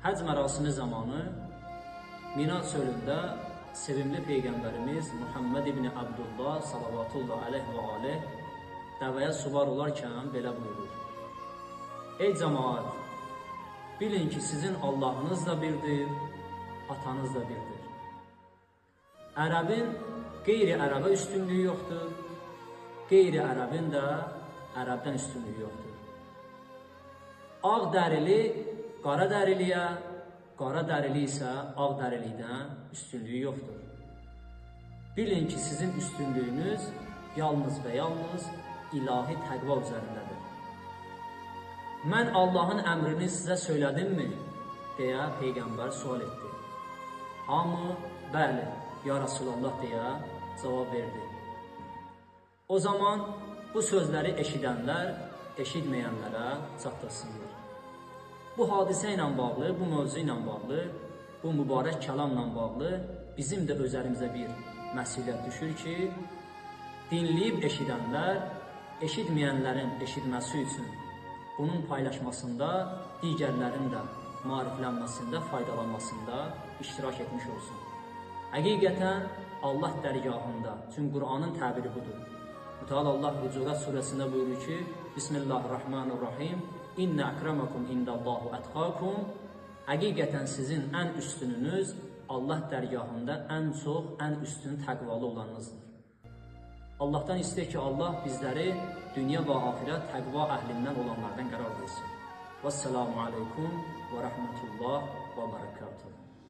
Həc mərasimi zamanı Mina çölündə sevimli Peyğəmbərimiz Muhammed ibn Abdullah salavatullah aleyhi və aleyh dəvəyə suvar olarkən belə buyurur: Ey cəmaat, bilin ki, sizin Allahınız da birdir, atanız da birdir. Ərəbin qeyri-ərəbə üstünlüyü yoxdur, qeyri-ərəbin də ərəbdən üstünlüyü yoxdur. Ağ dərili qara dəriliyə, qara dərili isə ağ dərilikdən üstünlüyü yoxdur. Bilin ki, sizin üstünlüyünüz yalnız və yalnız ilahi təqva üzərindədir. Mən Allahın əmrini sizə söylədimmi? Deyə Peyğəmbər sual etdi. Hamı, bəli, ya Rasulallah deyə cavab verdi. O zaman bu sözləri eşidənlər, eşitməyənlərə çatdırsınlar. Bu hadisə ilə bağlı, bu mövzu ilə bağlı, bu mübarək kəlamla bağlı bizim də özərimizə bir məsuliyyət düşür ki, dinləyib eşidənlər, eşitməyənlərin eşitməsi üçün bunun paylaşmasında, digərlərin də maariflənməsində, faydalanmasında iştirak etmiş olsun. Həqiqətən Allah dərgahında, çünki Qur'anın təbiri budur. Mütəal Allah Hucurat surəsində buyurur ki, Bismillahirrahmanirrahim, İnnə əkrəməkum indəllahu ətqakum. Həqiqətən sizin ən üstününüz Allah dərgahında ən çox, ən üstün təqvalı olanınızdır. Allahdan istəyir ki, Allah bizləri dünya və axirət təqva əhlindən olanlardan qərar versin. Vəssalamu aleykum və rəhmətullah və bərəkatuhu.